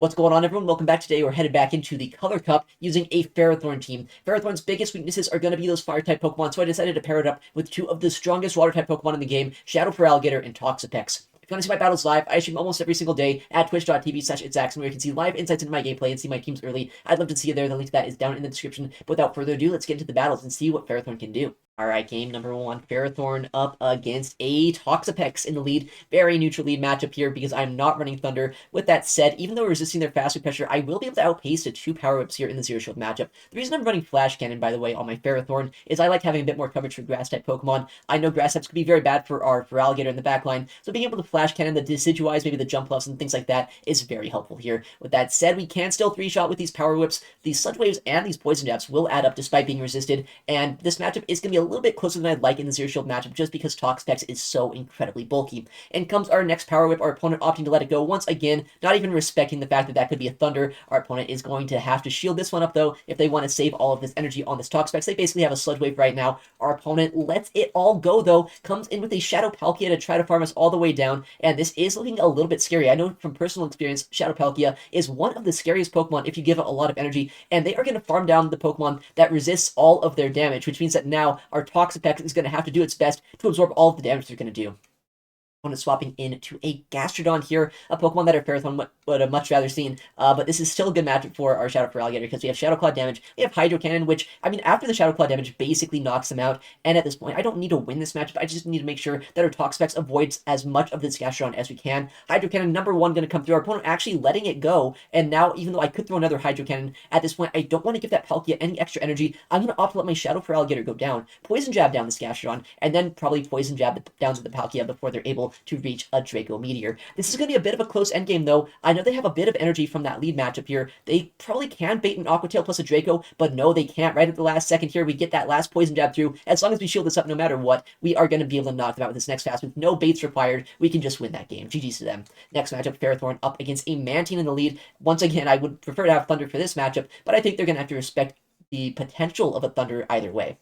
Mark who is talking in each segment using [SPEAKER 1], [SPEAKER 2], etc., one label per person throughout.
[SPEAKER 1] What's going on, everyone? Welcome back. Today we're headed back into the Color Cup using a Ferrothorn team. Ferrothorn's biggest weaknesses are going to be those fire-type Pokemon, so I decided to pair it up with two of the strongest water-type Pokemon in the game, Shadow Feraligatr and Toxapex. If you want to see my battles live, I stream almost every single day at twitch.tv/ItsAXN, where you can see live insights into my gameplay and see my teams early. I'd love to see you there. The link to that is down in the description. But without further ado, let's get into the battles and see what Ferrothorn can do. Alright, game number one, Ferrothorn up against a Toxapex in the lead. Very neutral lead matchup here because I'm not running Thunder. With that said, even though resisting their fast pressure, I will be able to outpace the two Power Whips here in the Zero Shield matchup. The reason I'm running Flash Cannon, by the way, on my Ferrothorn is I like having a bit more coverage for Grass-type Pokemon. I know Grass-types could be very bad for our Feraligatr in the backline, so being able to Flash Cannon the Decidueyes, maybe the Jump Bluffs and things like that is very helpful here. With that said, we can still three-shot with these Power Whips. These Sludge Waves and these Poison Jabs will add up despite being resisted, and this matchup is going to be a little bit closer than I'd like in the Zero Shield matchup just because Toxapex is so incredibly bulky. And comes our next Power Whip, our opponent opting to let it go once again, not even respecting the fact that that could be a Thunder. Our opponent is going to have to shield this one up though if they want to save all of this energy on this Toxapex. They basically have a Sludge Wave right now. Our opponent lets it all go though, comes in with a Shadow Palkia to try to farm us all the way down, and this is looking a little bit scary. I know from personal experience, Shadow Palkia is one of the scariest Pokemon if you give it a lot of energy, and they are going to farm down the Pokemon that resists all of their damage, which means that now our Toxapex is going to have to do its best to absorb all of the damage they're going to do. Opponent swapping into a Gastrodon here, a Pokemon that our Ferrothorn would have much rather seen, but this is still a good matchup for our Shadow Feraligatr because we have Shadow Claw damage, we have Hydro Cannon, which, I mean, after the Shadow Claw damage basically knocks them out, and at this point, I don't need to win this matchup, I just need to make sure that our Toxapex avoids as much of this Gastrodon as we can. Hydro Cannon, number one, going to come through, our opponent actually letting it go, and now, even though I could throw another Hydro Cannon, at this point, I don't want to give that Palkia any extra energy, I'm going to opt to let my Shadow Feraligatr go down, Poison Jab down this Gastrodon, and then probably Poison Jab down to the Palkia before they're able to reach a Draco Meteor. This is going to be a bit of a close endgame, though. I know they have a bit of energy from that lead matchup here. They probably can bait an Aqua Tail plus a Draco, but no, they can't. Right at the last second here, we get that last Poison Jab through. As long as we shield this up no matter what, we are going to be able to knock them out with this next fast move. No baits required. We can just win that game. GG's to them. Next matchup, Ferrothorn up against a Mantin in the lead. Once again, I would prefer to have Thunder for this matchup, but I think they're going to have to respect the potential of a Thunder either way.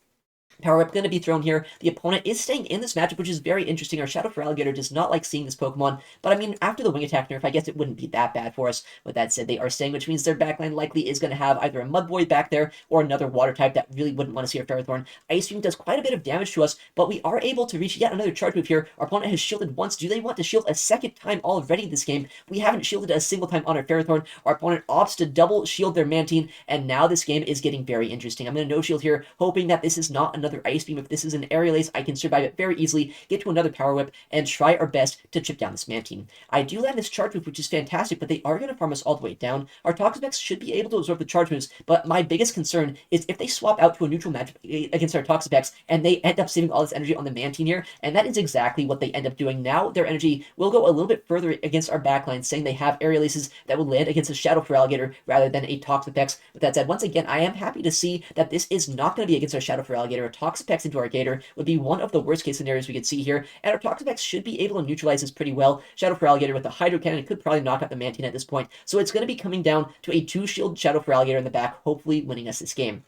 [SPEAKER 1] Power Whip going to be thrown here. The opponent is staying in this matchup, which is very interesting. Our Shadow Feraligatr does not like seeing this Pokemon, but I mean, after the Wing Attack nerf, I guess it wouldn't be that bad for us. With that said, they are staying, which means their backline likely is going to have either a Mud Boy back there or another Water type that really wouldn't want to see our Ferrothorn. Ice Beam does quite a bit of damage to us, but we are able to reach yet another charge move here. Our opponent has shielded once. Do they want to shield a second time already this game? We haven't shielded a single time on our Ferrothorn. Our opponent opts to double shield their Mantin, and now this game is getting very interesting. I'm going to no shield here, hoping that this is not another Ice Beam. If this is an Aerial Ace, I can survive it very easily, get to another Power Whip, and try our best to chip down this Mantin. I do land this Charge Move, which is fantastic, but they are going to farm us all the way down. Our Toxapex should be able to absorb the Charge Moves, but my biggest concern is if they swap out to a neutral matchup against our Toxapex, and they end up saving all this energy on the Mantin here, and that is exactly what they end up doing. Now their energy will go a little bit further against our backline, saying they have Aerial Aces that will land against a Shadow Feraligatr rather than a Toxapex. With that said, once again, I am happy to see that this is not going to be against our Shadow Feraligatr. A Toxapex into our Gator would be one of the worst case scenarios we could see here, and our Toxapex should be able to neutralize this pretty well. Shadow Feraligatr with the Hydro Cannon could probably knock out the Mantin at this point, so it's going to be coming down to a 2-shield Shadow Feraligatr in the back, hopefully winning us this game.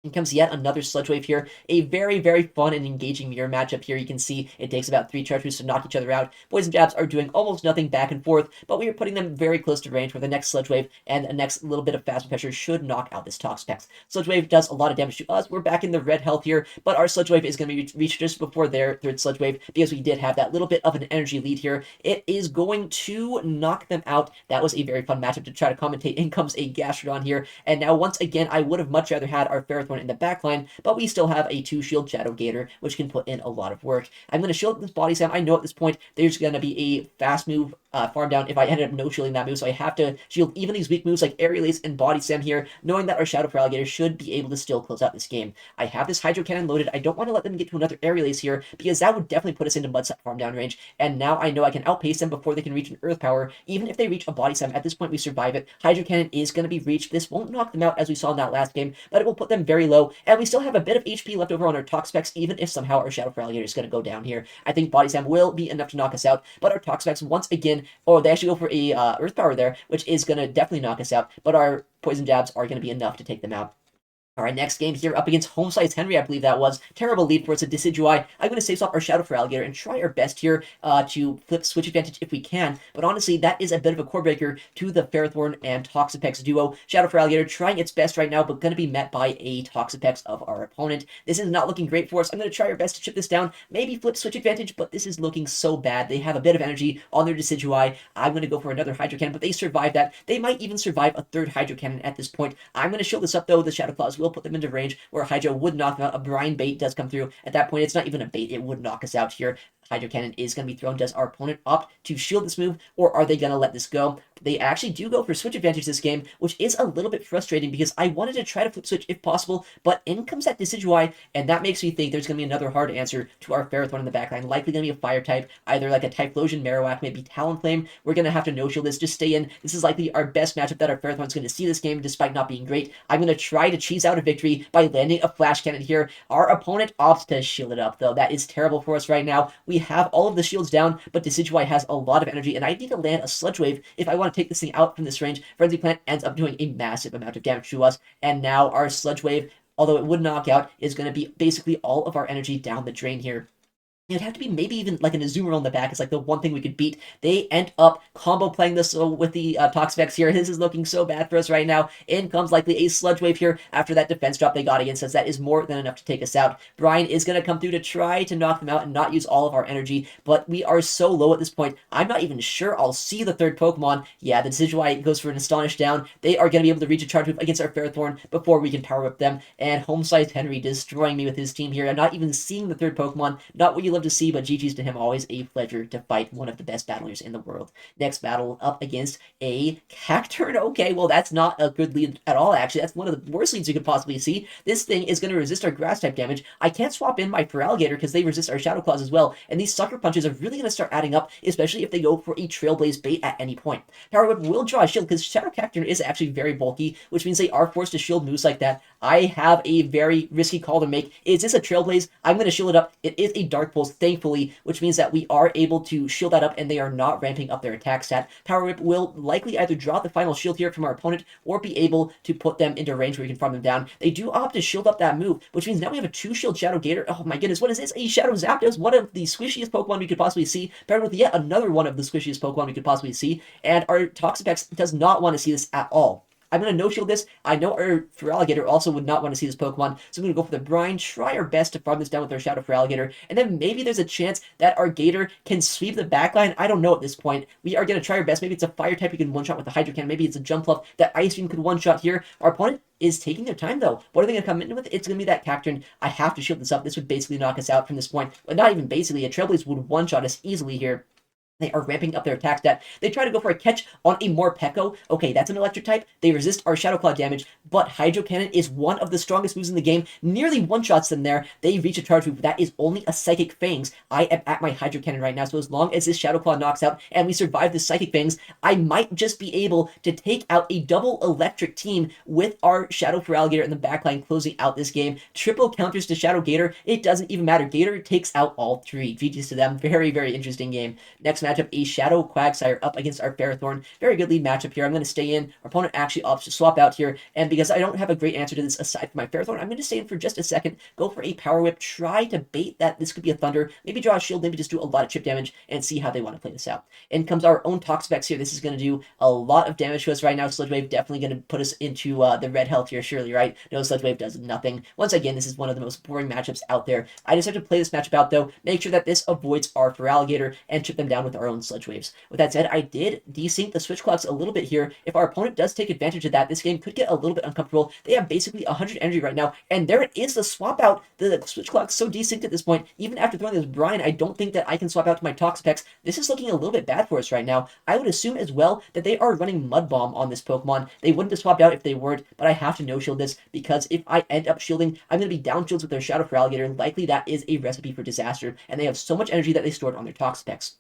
[SPEAKER 1] And comes yet another Sludge Wave here. A very, very fun and engaging mirror matchup here. You can see it takes about 3 charge moves to knock each other out. Poison Jabs are doing almost nothing back and forth, but we are putting them very close to range where the next Sludge Wave and the next little bit of fast pressure should knock out this Toxapex. Sludge Wave does a lot of damage to us. We're back in the red health here, but our Sludge Wave is going to be reached just before their third Sludge Wave because we did have that little bit of an energy lead here. It is going to knock them out. That was a very fun matchup to try to commentate. In comes a Gastrodon here, and now once again, I would have much rather had our Ferrothorn in the backline, but we still have a 2-shield Shadow Gator, which can put in a lot of work. I'm going to shield this Body Slam. I know at this point there's going to be a fast move farm down if I ended up no shielding that move, so I have to shield even these weak moves like Aerial Ace and Body Slam here, knowing that our Shadow Feraligatr should be able to still close out this game. I have this Hydro Cannon loaded. I don't want to let them get to another Aerial Ace here, because that would definitely put us into Mud Slap farm down range, and now I know I can outpace them before they can reach an Earth Power. Even if they reach a Body Slam, at this point we survive it. Hydro Cannon is going to be reached. This won't knock them out as we saw in that last game, but it will put them very low, and we still have a bit of HP left over on our Toxapex, even if somehow our Shadow Feraligatr is going to go down here. I think Body Slam will be enough to knock us out, but our Toxapex once again, they actually go for a Earth Power there, which is going to definitely knock us out, but our Poison Jabs are going to be enough to take them out. All right, next game here up against Home Slice Henry, I believe that was. Terrible lead for us at Decid. I'm going to save swap our Shadow for Alligator and try our best here to flip switch advantage if we can. But honestly, that is a bit of a core breaker to the Ferrothorn and Toxapex duo. Shadow for Alligator trying its best right now, but going to be met by a Toxapex of our opponent. This is not looking great for us. I'm going to try our best to chip this down, maybe flip switch advantage, but this is looking so bad. They have a bit of energy on their Decidui. I'm going to go for another Hydro Cannon, but they survive that. They might even survive a third Hydro Cannon at this point. I'm going to shield this up, though. The Shadow Claws will put them into range, where Hydro would knock them out. A Brine bait does come through. At that point, it's not even a bait. It would knock us out here. Hydro Cannon is going to be thrown. Does our opponent opt to shield this move, or are they going to let this go? They actually do go for switch advantage this game, which is a little bit frustrating because I wanted to try to flip switch if possible, but in comes that Decidui, and that makes me think there's going to be another hard answer to our Ferrothorn in the backline. Likely going to be a fire type, either like a Typhlosion, Marowak, maybe Talonflame. We're going to have to no-shield this. Just stay in. This is likely our best matchup that our Ferrothorn is going to see this game, despite not being great. I'm going to try to cheese out a victory by landing a Flash Cannon here. Our opponent opts to shield it up, though. That is terrible for us right now. We have all of the shields down, but Decidui has a lot of energy, and I need to land a Sludge Wave if I want to take this thing out from this range. Frenzy Plant ends up doing a massive amount of damage to us, and now our Sludge Wave, although it would knock out, is going to be basically all of our energy down the drain here. It'd have to be maybe even like an Azumarill in the back. It's like the one thing we could beat. They end up combo playing this with the Toxapex here. This is looking so bad for us right now. In comes likely a Sludge Wave here after that defense drop they got against us. That is more than enough to take us out. Brine is going to come through to try to knock them out and not use all of our energy, but we are so low at this point. I'm not even sure I'll see the third Pokemon. Yeah, the Decidueye goes for an Astonish down. They are going to be able to reach a charge move against our Ferrothorn before we can power whip them, and Home-Sized Henry destroying me with his team here. I'm not even seeing the third Pokemon. Not what you love to see, but GG's to him. Always a pleasure to fight one of the best battlers in the world. Next battle up against a Cacturn. Okay, well, that's not a good lead at all, actually. That's one of the worst leads you could possibly see. This thing is going to resist our grass type damage. I can't swap in my Feraligatr because they resist our Shadow Claws as well, and these Sucker Punches are really going to start adding up, especially if they go for a Trailblaze bait at any point. Power Whip will draw a shield because Shadow Cacturn is actually very bulky, which means they are forced to shield moves like that. I have a very risky call to make. Is this a Trailblaze? I'm going to shield it up. It is a Dark Pulse, thankfully, which means that we are able to shield that up and they are not ramping up their attack stat. Power Whip will likely either draw the final shield here from our opponent or be able to put them into range where we can farm them down. They do opt to shield up that move, which means now we have a 2-shield Shadow Gator. Oh my goodness, what is this? A Shadow Zapdos, one of the squishiest Pokemon we could possibly see, paired with yet another one of the squishiest Pokemon we could possibly see, and our Toxapex does not want to see this at all. I'm going to no-shield this. I know our Feraligatr also would not want to see this Pokemon, so I'm going to go for the Brine, try our best to farm this down with our Shadow Feraligatr, and then maybe there's a chance that our Gator can sweep the backline. I don't know at this point. We are going to try our best. Maybe it's a Fire type we can one-shot with the Hydro Cannon. Maybe it's a Jumpluff that Ice Beam could one-shot here. Our opponent is taking their time, though. What are they going to come in with? It's going to be that Cacturn. I have to shield this up. This would basically knock us out from this point. But not even basically. A Trailblaze would one-shot us easily here. They are ramping up their attack stat. They try to go for a catch on a Morpeko. Okay, that's an electric type. They resist our Shadow Claw damage, but Hydro Cannon is one of the strongest moves in the game. Nearly one-shots them there. They reach a charge move. That is only a Psychic Fangs. I am at my Hydro Cannon right now, so as long as this Shadow Claw knocks out and we survive the Psychic Fangs, I might just be able to take out a double electric team with our Shadow Feraligatr in the backline closing out this game. Triple counters to Shadow Gator. It doesn't even matter. Gator takes out all three. GG's to them. Very, very interesting game. Next matchup, a Shadow Quagsire up against our Ferrothorn. Very good lead matchup here. I'm going to stay in. Our opponent actually opts to swap out here, and because I don't have a great answer to this aside from my Ferrothorn, I'm going to stay in for just a second, go for a Power Whip, try to bait that this could be a Thunder, maybe draw a shield, maybe just do a lot of chip damage, and see how they want to play this out. In comes our own Toxapex here. This is going to do a lot of damage to us right now. Sludge Wave definitely going to put us into the red health here, surely, right? No, Sludge Wave does nothing. Once again, this is one of the most boring matchups out there. I just have to play this matchup out, though, make sure that this avoids our Feraligatr, and chip them down with our own Sludge Waves. With that said, I did desync the switch clocks a little bit here. If our opponent does take advantage of that, this game could get a little bit uncomfortable. They have basically 100 energy right now, and there it is, the swap out. The switch clock's so desynced at this point. Even after throwing this Brine, I don't think that I can swap out to my Toxapex. This is looking a little bit bad for us right now. I would assume as well that they are running Mud Bomb on this Pokemon. They wouldn't have swapped out if they weren't, but I have to no-shield this because if I end up shielding, I'm going to be down shields with their Shadow Feraligatr, and likely that is a recipe for disaster, and they have so much energy that they stored on their Toxapex.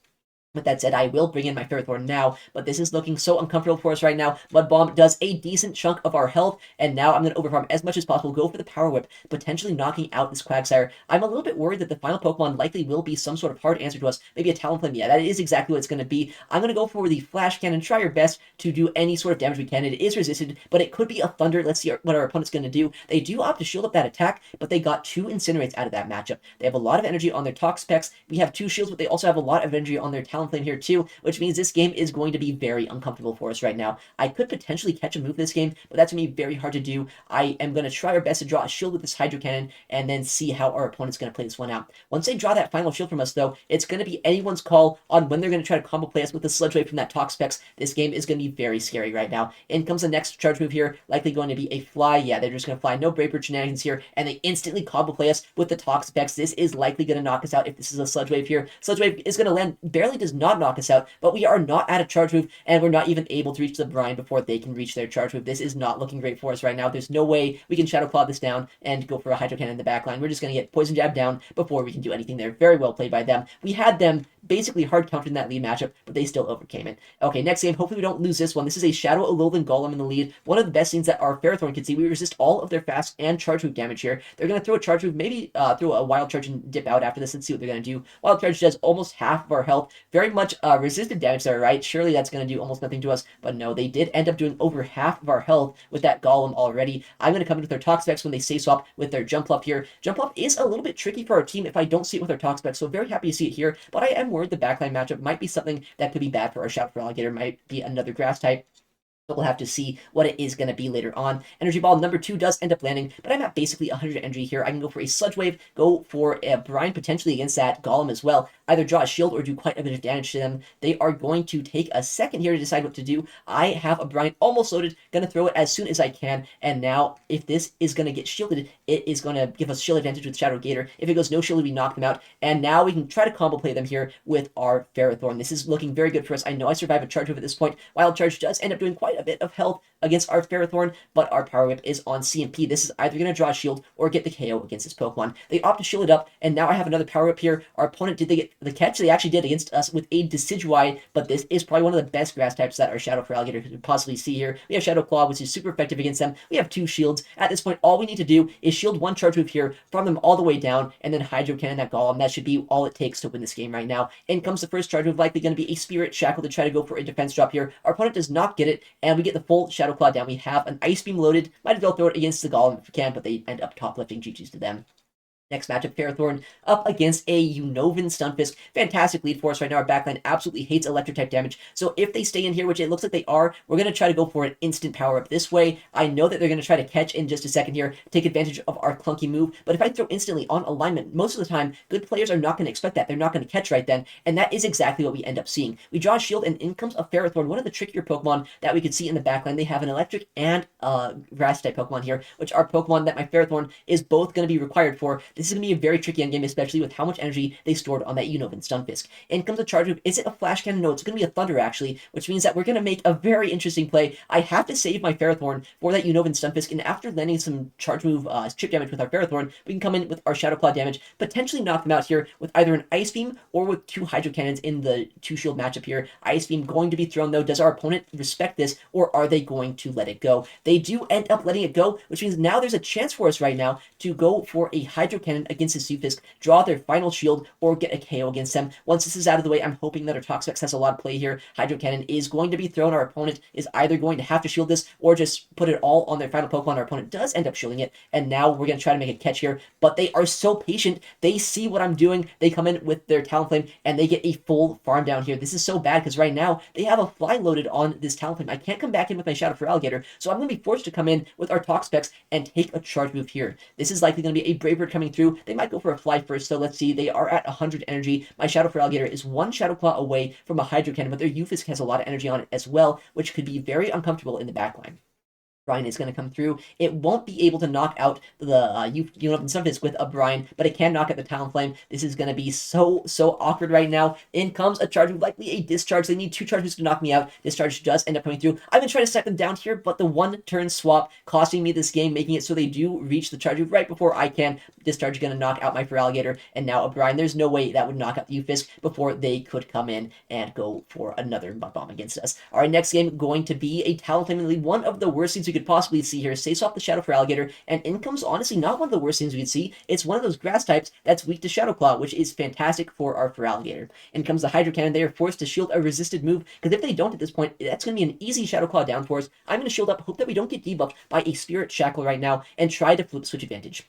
[SPEAKER 1] With that said, I will bring in my Ferrothorn now, but this is looking so uncomfortable for us right now. Mud Bomb does a decent chunk of our health, and now I'm going to overfarm as much as possible, go for the Power Whip, potentially knocking out this Quagsire. I'm a little bit worried that the final Pokemon likely will be some sort of hard answer to us, maybe a Talonflame. Yeah, that is exactly what it's going to be. I'm going to go for the Flash Cannon, try our best to do any sort of damage we can. It is resisted, but it could be a Thunder. Let's see what our opponent's going to do. They do opt to shield up that attack, but they got 2 Incinerates out of that matchup. They have a lot of energy on their Toxapex. We have 2 shields, but they also have a lot of energy on their Talonflame here too, which means this game is going to be very uncomfortable for us right now. I could potentially catch a move this game, but that's going to be very hard to do. I am going to try our best to draw a shield with this Hydro Cannon and then see how our opponent's going to play this one out. Once they draw that final shield from us, though, it's going to be anyone's call on when they're going to try to combo play us with the Sludge Wave from that Toxapex. This game is going to be very scary right now. In comes the next charge move here, likely going to be a Fly. Yeah, they're just going to fly. No Brave Bird shenanigans here, and they instantly combo play us with the Toxapex. This is likely going to knock us out if this is a Sludge Wave here. Sludge Wave is going to land, barely does not knock us out, but we are not at a charge move, and we're not even able to reach the brine before they can reach their charge move. This is not looking great for us right now. There's no way we can Shadow Claw this down and go for a Hydro Cannon in the back line. We're just going to get Poison Jab down before we can do anything there. Very well played by them. We had them basically hard countered in that lead matchup, but they still overcame it. Okay, next game. Hopefully we don't lose this one. This is a Shadow Alolan Golem in the lead. One of the best things that our Ferrothorn can see. We resist all of their fast and charge move damage here. They're going to throw a charge move, maybe throw a Wild Charge and dip out after this and see what they're going to do. Wild Charge does almost half of our health. Very much resisted damage there, right? Surely that's going to do almost nothing to us, but no, they did end up doing over half of our health with that Golem already. I'm going to come in with their Toxapex when they say swap with their Jumpluff here. Jumpluff is a little bit tricky for our team if I don't see it with our Toxapex, so very happy to see it here, but I am worried the backline matchup might be something that could be bad for our Shadow Alligator, might be another grass type. But we'll have to see what it is going to be later on. Energy Ball number 2 does end up landing, but I'm at basically 100 energy here. I can go for a Sludge Wave, go for a Brine potentially against that Golem as well. Either draw a shield or do quite a bit of damage to them. They are going to take a second here to decide what to do. I have a Brine almost loaded, going to throw it as soon as I can, and now if this is going to get shielded, it is going to give us shield advantage with Shadow Gator. If it goes no shielded, we knock them out, and now we can try to combo play them here with our Ferrothorn. This is looking very good for us. I know I survive a charge move at this point. Wild Charge does end up doing quite a bit of health against our Ferrothorn, but our Power Whip is on CMP. This is either going to draw a shield or get the KO against this Pokemon. They opt to shield it up, and now I have another Power Whip here. Our opponent, did they get the catch? They actually did against us with a Decidueye, but this is probably one of the best grass types that our Shadow Alligator could possibly see here. We have Shadow Claw, which is super effective against them. We have 2 shields. At this point, all we need to do is shield 1 charge move here, farm them all the way down, and then Hydro Cannon that Golem. That should be all it takes to win this game right now. In comes the first charge move, likely going to be a Spirit Shackle to try to go for a defense drop here. Our opponent does not get it, and we get the full Shadow Claw down. We have an Ice Beam loaded. Might as well throw it against the Golem if we can, but they end up top lifting. GG's to them. Next matchup, Ferrothorn up against a Unova Stunfisk. Fantastic lead for us right now. Our backline absolutely hates electric type damage. So if they stay in here, which it looks like they are, we're going to try to go for an instant power up this way. I know that they're going to try to catch in just a second here, take advantage of our clunky move. But if I throw instantly on alignment, most of the time, good players are not going to expect that. They're not going to catch right then. And that is exactly what we end up seeing. We draw a shield and in comes a Ferrothorn, one of the trickier Pokemon that we could see in the backline. They have an electric and grass type Pokemon here, which are Pokemon that my Ferrothorn is both going to be required for. This is going to be a very tricky endgame, especially with how much energy they stored on that Unova Stunfisk. In comes a charge move. Is it a Flash Cannon? No, it's going to be a Thunder, actually, which means that we're going to make a very interesting play. I have to save my Ferrothorn for that Unova Stunfisk, and after landing some charge move chip damage with our Ferrothorn, we can come in with our Shadow Claw damage, potentially knock them out here with either an Ice Beam or with 2 Hydro Cannons in the 2-shield matchup here. Ice Beam going to be thrown, though. Does our opponent respect this, or are they going to let it go? They do end up letting it go, which means now there's a chance for us right now to go for a Hydro Cannon against the Stunfisk, draw their final shield, or get a KO against them. Once this is out of the way, I'm hoping that our Toxapex has a lot of play here. Hydro Cannon is going to be thrown. Our opponent is either going to have to shield this or just put it all on their final Pokemon. Our opponent does end up shielding it, and now we're going to try to make a catch here, but they are so patient. They see what I'm doing. They come in with their Talonflame, and they get a full farm down here. This is so bad because right now they have a Fly loaded on this Talonflame. I can't come back in with my Shadow Alligator, so I'm going to be forced to come in with our Toxapex and take a charge move here. This is likely going to be a Brave Bird coming through. They might go for a Fly first, so let's see. They are at 100 energy. My Shadow Alligator is 1 Shadow Claw away from a Hydro Cannon, but their Ufisk has a lot of energy on it as well, which could be very uncomfortable in the backline. Brine is going to come through. It won't be able to knock out the you know Sunfisk with a Brine, but it can knock out the Talonflame. This is going to be so awkward right now. In comes a charge move, likely a discharge. They need 2 charge moves to knock me out. Discharge does end up coming through. I've been trying to stack them down here, but the 1-turn swap costing me this game, making it so they do reach the charge move right before I can. Discharge is going to knock out my Feralligator, and now a Brine. There's no way that would knock out the Ufisk before they could come in and go for another Mud Bomb against us. All right, next game going to be a Talonflame in the lead. One of the worst things we could possibly see here. Saves off the Shadow Feralligator, and in comes honestly not one of the worst things we could see. It's one of those grass types that's weak to Shadow Claw, which is fantastic for our Feralligator. In comes the Hydro Cannon. They are forced to shield a resisted move, because if they don't at this point, that's going to be an easy Shadow Claw down for us. I'm going to shield up, hope that we don't get debuffed by a Spirit Shackle right now, and try to flip switch advantage.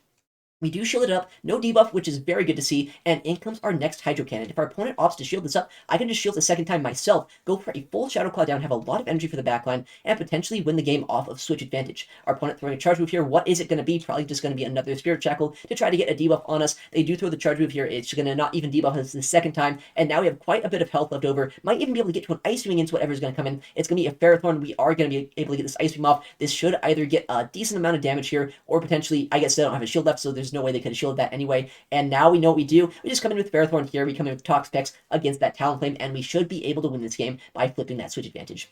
[SPEAKER 1] We do shield it up, no debuff, which is very good to see, and in comes our next Hydro Cannon. If our opponent opts to shield this up, I can just shield a second time myself, go for a full Shadow Claw down, have a lot of energy for the backline, and potentially win the game off of switch advantage. Our opponent throwing a charge move here, what is it going to be? Probably just going to be another Spirit Shackle to try to get a debuff on us. They do throw the charge move here, it's going to not even debuff us the second time, and now we have quite a bit of health left over. Might even be able to get to an Ice Beam against whatever is going to come in. It's going to be a Ferrothorn. We are going to be able to get this Ice Beam off. This should either get a decent amount of damage here, or potentially, I guess they don't have a shield left, so there's no way they could have shielded that anyway. And now we know what we do. We just come in with Ferrothorn here. We come in with Tox Specs against that Talonflame, and we should be able to win this game by flipping that switch advantage.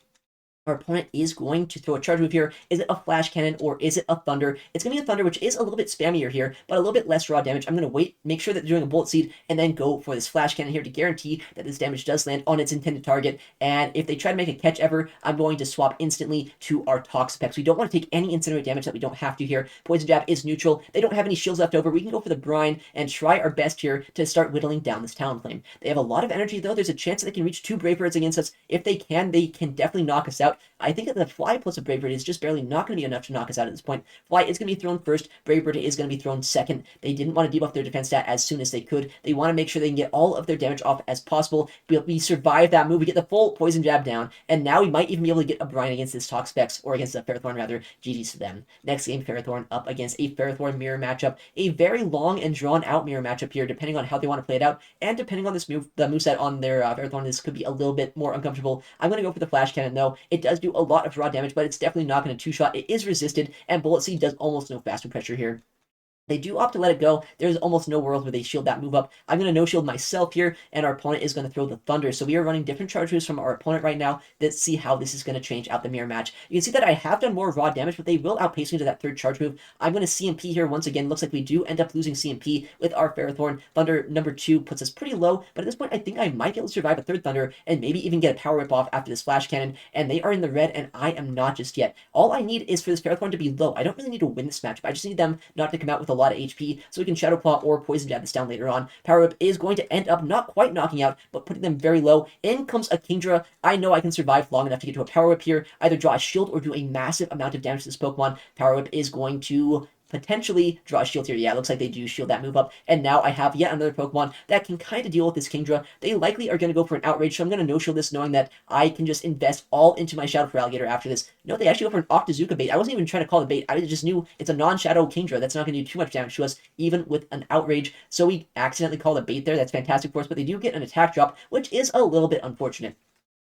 [SPEAKER 1] Our opponent is going to throw a charge move here. Is it a Flash Cannon or is it a Thunder? It's going to be a Thunder, which is a little bit spammier here, but a little bit less raw damage. I'm going to wait, make sure that they're doing a Bullet Seed, and then go for this Flash Cannon here to guarantee that this damage does land on its intended target. And if they try to make a catch ever, I'm going to swap instantly to our Tox Specs. We don't want to take any Incinerate damage that we don't have to here. Poison Jab is neutral. They don't have any shields left over. We can go for the Brine and try our best here to start whittling down this Talonflame. They have a lot of energy, though. There's a chance that they can reach 2 Brave Birds against us. If they can definitely knock us out. I think that the Fly plus a Brave Bird is just barely not going to be enough to knock us out at this point. Fly is going to be thrown first. Brave Bird is going to be thrown second. They didn't want to debuff their defense stat as soon as they could. They want to make sure they can get all of their damage off as possible. We survive that move. We get the full Poison Jab down, and now we might even be able to get a Brine against this Tox Specs, or against a Ferrothorn rather. GG's to them. Next game, Ferrothorn up against a Ferrothorn mirror matchup. A very long and drawn out mirror matchup here, depending on how they want to play it out, and depending on this move, the moveset on their Ferrothorn, this could be a little bit more uncomfortable. I'm going to go for the Flash Cannon though. It does do a lot of raw damage, but it's definitely not going to 2-shot. It is resisted, and Bullet Seed does almost no faster pressure here. They do opt to let it go. There's almost no world where they shield that move up. I'm going to no-shield myself here, and our opponent is going to throw the Thunder. So we are running different charge moves from our opponent right now. Let's see how this is going to change out the mirror match. You can see that I have done more raw damage, but they will outpace me to that third charge move. I'm going to CMP here once again. Looks like we do end up losing CMP with our Ferrothorn. Thunder number 2 puts us pretty low, but at this point, I think I might be able to survive a third Thunder and maybe even get a Power Whip off after this Flash Cannon, and they are in the red, and I am not just yet. All I need is for this Ferrothorn to be low. I don't really need to win this matchup. I just need them not to come out with a lot of HP, so we can Shadow Claw or Poison Jab this down later on. Power Whip is going to end up not quite knocking out, but putting them very low. In comes a Kingdra. I know I can survive long enough to get to a Power Whip here, either draw a shield or do a massive amount of damage to this Pokemon. Power Whip is going to potentially draw a shield here. Yeah, it looks like they do shield that move up. And now I have yet another Pokemon that can kind of deal with this Kingdra. They likely are going to go for an Outrage, so I'm going to no-shield this knowing that I can just invest all into my Shadow Feralligator after this. No, they actually go for an Octazooka bait. I wasn't even trying to call it bait. I just knew it's a non-Shadow Kingdra. That's not going to do too much damage to us, even with an Outrage. So we accidentally called it bait there. That's fantastic for us, but they do get an attack drop, which is a little bit unfortunate.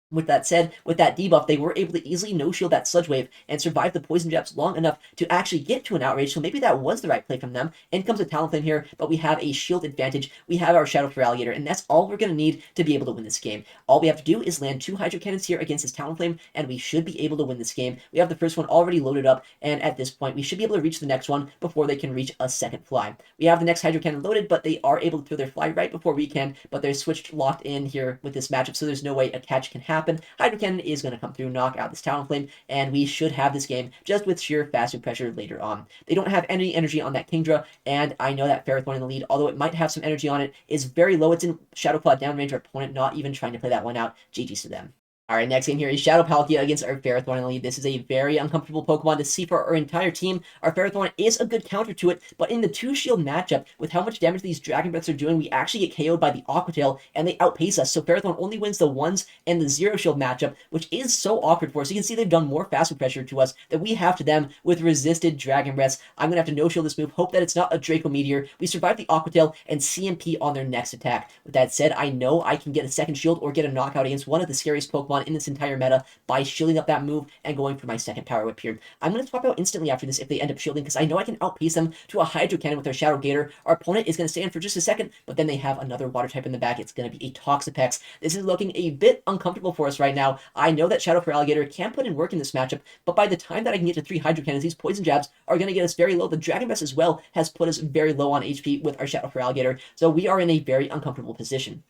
[SPEAKER 1] With that said, with that debuff, they were able to easily no-shield that Sludge Wave and survive the Poison Jabs long enough to actually get to an Outrage, so maybe that was the right play from them. In comes a Talonflame here, but we have a shield advantage. We have our Shadow Feralligator, and that's all we're going to need to be able to win this game. All we have to do is land 2 Hydro Cannons here against this Talonflame, and we should be able to win this game. We have the first one already loaded up, and at this point, we should be able to reach the next one before they can reach a second fly. We have the next Hydro Cannon loaded, but they are able to throw their fly right before we can, but they're switched locked in here with this matchup, so there's no way a catch can happen. Hydro Cannon is going to come through, knock out this Talonflame, and we should have this game just with sheer faster pressure later on. They don't have any energy on that Kingdra, and I know that Ferrothorn in the lead, although it might have some energy on it, is very low. It's in Shadow Claw downrange. Our opponent not even trying to play that one out. GG's to them. Alright, next game here is Shadow Palkia against our Ferrothorn in the lead. This is a very uncomfortable Pokemon to see for our entire team. Our Ferrothorn is a good counter to it, but in the 2-shield matchup, with how much damage these Dragon Breaths are doing, we actually get KO'd by the Aqua Tail, and they outpace us. So Ferrothorn only wins the 1s and the 0-shield matchup, which is so awkward for us. You can see they've done more faster pressure to us than we have to them with resisted Dragon Breaths. I'm going to have to no-shield this move, hope that it's not a Draco Meteor. We survive the Aqua Tail and CMP on their next attack. With that said, I know I can get a second shield or get a knockout against one of the scariest Pokemon Pokemon in this entire meta by shielding up that move and going for my second Power Whip here. I'm going to swap out instantly after this if they end up shielding, because I know I can outpace them to a Hydro Cannon with their Shadow Gator. Our opponent is going to stand for just a second, but then they have another Water type in the back. It's going to be a Toxapex. This is looking a bit uncomfortable for us right now. I know that Shadow Alligator can put in work in this matchup, but by the time that I can get to 3 Hydro Cannons, these Poison Jabs are going to get us very low. The Dragon Breath as well has put us very low on HP with our Shadow Alligator, so we are in a very uncomfortable position.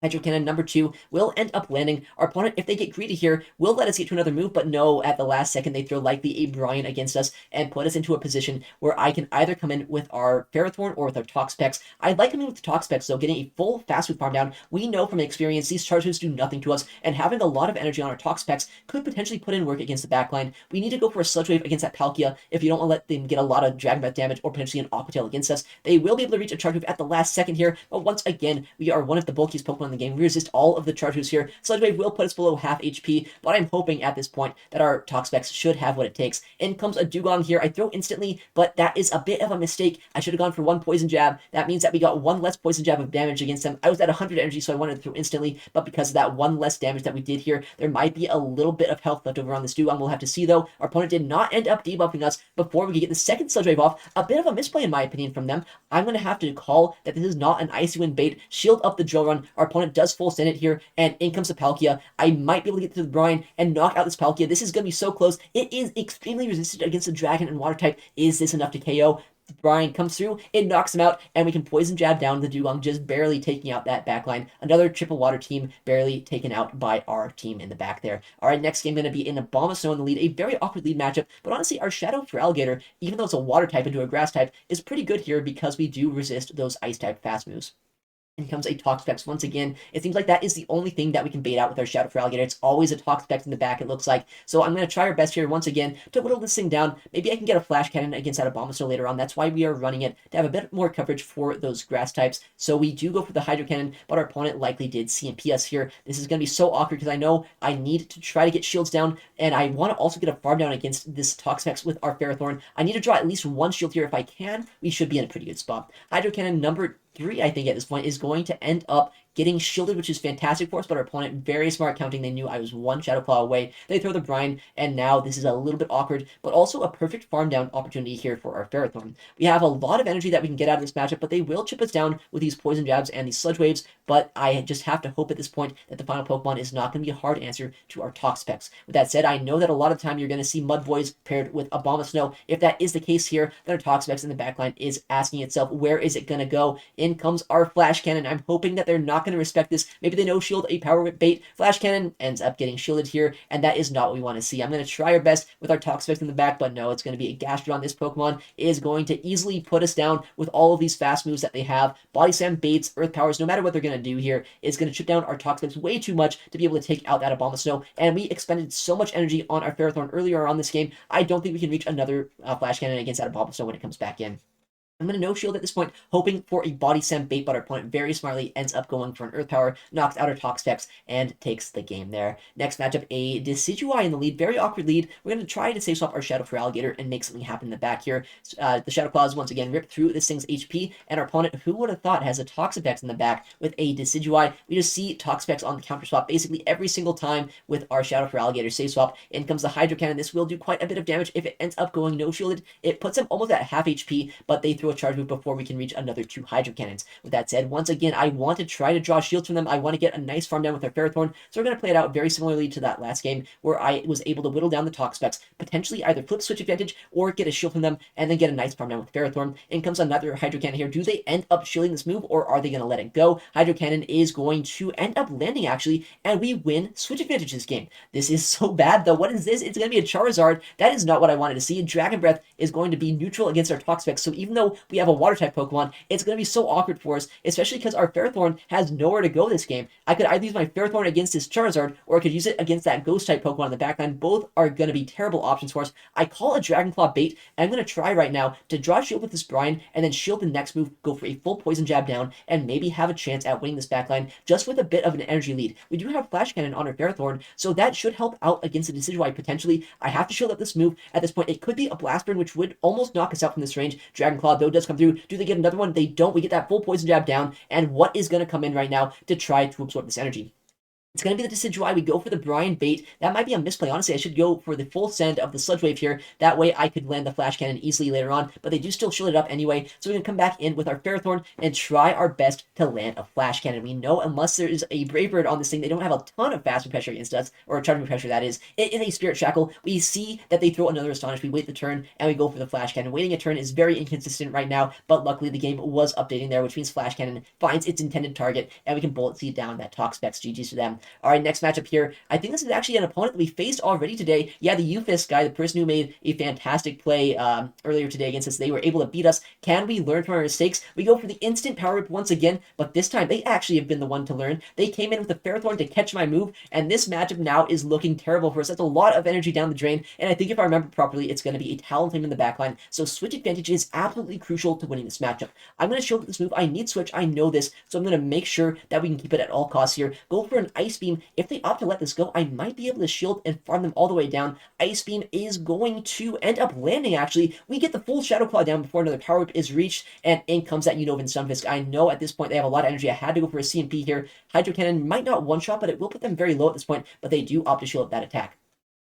[SPEAKER 1] Hydro Cannon number 2 will end up landing. Our opponent, if they get greedy here, will let us get to another move, but no, at the last second, they throw likely a Brian against us and put us into a position where I can either come in with our Ferrothorn or with our Toxapex. I like coming with the Toxapex, though, getting a full fast food farm down. We know from experience these charges do nothing to us, and having a lot of energy on our Toxapex could potentially put in work against the backline. We need to go for a Sludge Wave against that Palkia if you don't want to let them get a lot of Dragon Breath damage or potentially an Aqua Tail against us. They will be able to reach a Charge Wave at the last second here, but once again, we are one of the bulkiest Pokemon in the game. We resist all of the charge moves here. Sludge Wave will put us below half HP, but I'm hoping at this point that our Toxapex should have what it takes. In comes a Dugong here. I throw instantly, but that is a bit of a mistake. I should have gone for 1 Poison Jab. That means that we got 1 less Poison Jab of damage against them. I was at 100 energy, so I wanted to throw instantly, but because of that 1 less damage that we did here, there might be a little bit of health left over on this Dugong. We'll have to see, though. Our opponent did not end up debuffing us before we could get the second Sludge Wave off. A bit of a misplay, in my opinion, from them. I'm going to have to call that this is not an Icy Wind bait. Shield up the Drill Run. Our opponent does full send it here, and in comes the Palkia. I might be able to get to the Brine and knock out this Palkia. This is going to be so close. It is extremely resistant against the Dragon and Water type. Is this enough to KO? The Brine comes through, it knocks him out, and we can Poison Jab down the Dugong, just barely taking out that backline. Another triple Water team barely taken out by our team in the back there. All right, next game going to be an Abomasnow in the lead. A very awkward lead matchup, but honestly, our Shadow Alligator, even though it's a Water type into a Grass type, is pretty good here because we do resist those Ice type fast moves. And comes a Toxapex once again. It seems like that is the only thing that we can bait out with our Shadow Alligator. It's always a Toxapex in the back, it looks like. So I'm going to try our best here once again to whittle this thing down. Maybe I can get a Flash Cannon against that Abomasnow later on. That's why we are running it, to have a bit more coverage for those Grass types. So we do go for the Hydro Cannon, but our opponent likely did CMP us here. This is going to be so awkward because I know I need to try to get shields down, and I want to also get a farm down against this Toxapex with our Ferrothorn. I need to draw at least 1 shield here. If I can, we should be in a pretty good spot. Hydro Cannon number 3, I think, at this point, is going to end up getting shielded, which is fantastic for us, but our opponent, very smart counting. They knew I was 1 Shadow Claw away. They throw the Brine, and now this is a little bit awkward, but also a perfect farm down opportunity here for our Ferrothorn. We have a lot of energy that we can get out of this matchup, but they will chip us down with these Poison Jabs and these Sludge Waves, but I just have to hope at this point that the final Pokemon is not going to be a hard answer to our Toxapex. With that said, I know that a lot of the time you're going to see Mudboys paired with Abomasnow. If that is the case here, then our Toxapex in the backline is asking itself, where is it going to go? In comes our Flash Cannon. I'm hoping that they're not going to respect this. Maybe they no-shield a Power Whip bait. Flash Cannon ends up getting shielded here, and that is not what we want to see. I'm going to try our best with our Toxapex in the back, but no, it's going to be a Gastrodon. This Pokemon is going to easily put us down with all of these fast moves that they have. Body Slam, baits, Earth Powers, no matter what they're going to do here, is going to chip down our Toxapex way too much to be able to take out that Abomasnow, and we expended so much energy on our Ferrothorn earlier on this game. I don't think we can reach another Flash Cannon against that Abomasnow when it comes back in. I'm going to no-shield at this point, hoping for a Body Slam bait, but our opponent very smartly ends up going for an Earth Power, knocks out our Toxapex, and takes the game there. Next matchup, a Decidueye in the lead. Very awkward lead. We're going to try to save swap our Shadow Alligator and make something happen in the back here. The Shadow Claws once again rip through this thing's HP, and our opponent, who would have thought, has a Toxapex in the back with a Decidueye. We just see Toxapex on the counter swap basically every single time with our Shadow Alligator save swap. In comes the Hydro Cannon. This will do quite a bit of damage if it ends up going no-shielded. It puts them almost at half HP, but they throw a charge move before we can reach another 2 Hydro Cannons. With that said, once again, I want to try to draw shields from them. I want to get a nice farm down with our Ferrothorn, so we're going to play it out very similarly to that last game, where I was able to whittle down the Toxapex, potentially either flip switch advantage or get a shield from them, and then get a nice farm down with Ferrothorn. In comes another Hydro Cannon here. Do they end up shielding this move, or are they going to let it go? Hydro Cannon is going to end up landing, actually, and we win switch advantage this game. This is so bad, though. What is this? It's going to be a Charizard. That is not what I wanted to see. Dragon Breath is going to be neutral against our Toxapex, so even though we have a Water type Pokemon, it's going to be so awkward for us, especially because our Ferrothorn has nowhere to go this game. I could either use my Ferrothorn against this Charizard, or I could use it against that Ghost type Pokemon in the backline. Both are going to be terrible options for us. I call a Dragon Claw bait, and I'm going to try right now to draw shield with this Brine, and then shield the next move, go for a full Poison Jab down, and maybe have a chance at winning this backline just with a bit of an energy lead. We do have Flash Cannon on our Ferrothorn, so that should help out against the Decidueye potentially. I have to shield up this move. At this point, it could be a Blast Burn, which would almost knock us out from this range. Dragon Claw, though, does come through. Do they get another one? They don't. We get that full Poison Jab down, and what is going to come in right now to try to absorb this energy? It's going to be the Decid. We go for the Brian bait. That might be a misplay. Honestly, I should go for the full send of the Sludge Wave here. That way I could land the Flash Cannon easily later on, but they do still shield it up anyway. So we're going to come back in with our Ferrothorn and try our best to land a Flash Cannon. We know unless there is a Brave Bird on this thing, they don't have a ton of fast pressure against us, or charging pressure that is. It is a Spirit Shackle. We see that they throw another Astonish. We wait the turn, and we go for the Flash Cannon. Waiting a turn is very inconsistent right now, but luckily the game was updating there, which means Flash Cannon finds its intended target, and we can bullet seed down that Toxpex. GG's to them. All right, next matchup here. I think this is actually an opponent that we faced already today. Yeah, the Ufist guy, the person who made a fantastic play earlier today against us, they were able to beat us. Can we learn from our mistakes? We go for the instant power whip once again, but this time they actually have been the one to learn. They came in with the Ferrothorn to catch my move, and this matchup now is looking terrible for us. That's a lot of energy down the drain, and I think if I remember properly, it's going to be a Talonflame in the backline, so switch advantage is absolutely crucial to winning this matchup. I'm going to show this move. I need switch. I know this, so I'm going to make sure that we can keep it at all costs here. Go for an Ice Beam. If they opt to let this go, I might be able to shield and farm them all the way down. Ice Beam is going to end up landing, actually. We get the full Shadow Claw down before another Power Whip is reached, and in comes that Unova and Stunfisk. I know at this point they have a lot of energy. I had to go for a CMP here. Hydro Cannon might not one-shot, but it will put them very low at this point, but they do opt to shield that attack.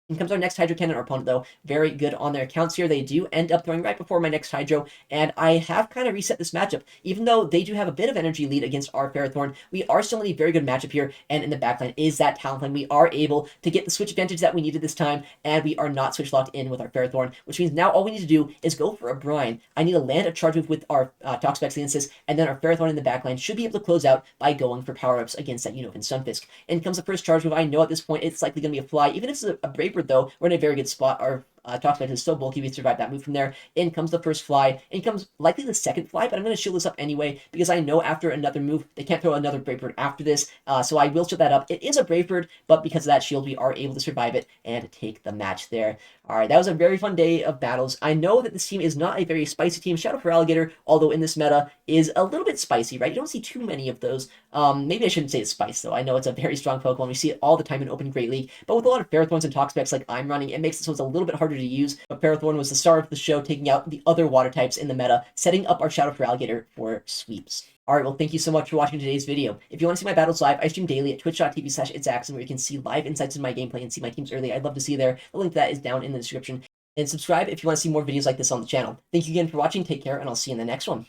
[SPEAKER 1] In comes our next Hydro Cannon. Our opponent, though, very good on their accounts here. They do end up throwing right before my next Hydro, and I have kind of reset this matchup. Even though they do have a bit of energy lead against our Ferrothorn, we are still in a very good matchup here, and in the backline is that Talonflame. We are able to get the switch advantage that we needed this time, and we are not switch locked in with our Ferrothorn, which means now all we need to do is go for a Brine. I need to land a charge move with our Toxpex against this, and then our Ferrothorn in the backline should be able to close out by going for power-ups against that Unova and Stunfisk. In comes the first charge move. I know at this point it's likely going to be a fly. Even if it's a Brave Bird, though, we're in a very good spot. Our Toxpex is so bulky, we survive that move from there. In comes the first fly. In comes likely the second fly, but I'm going to shield this up anyway, because I know after another move, they can't throw another Brave Bird after this, so I will shield that up. It is a Brave Bird, but because of that shield, we are able to survive it and take the match there. Alright, that was a very fun day of battles. I know that this team is not a very spicy team. Shadow for Alligator, although in this meta, is a little bit spicy, right? You don't see too many of those. Maybe I shouldn't say it's spice, though. I know it's a very strong Pokemon. We see it all the time in Open Great League, but with a lot of Ferrothorns and Toxpex like I'm running, it makes it so it's a little bit harder to use. But Ferrothorn was the star of the show, taking out the other water types in the meta, setting up our Shadow for Alligator for sweeps. Alright, well, thank you so much for watching today's video. If you want to see my battles live, I stream daily at twitch.tv/ItsAXN, where you can see live insights in my gameplay and see my teams early. I'd love to see you there. The link to that is down in the description. And subscribe if you want to see more videos like this on the channel. Thank you again for watching, take care, and I'll see you in the next one.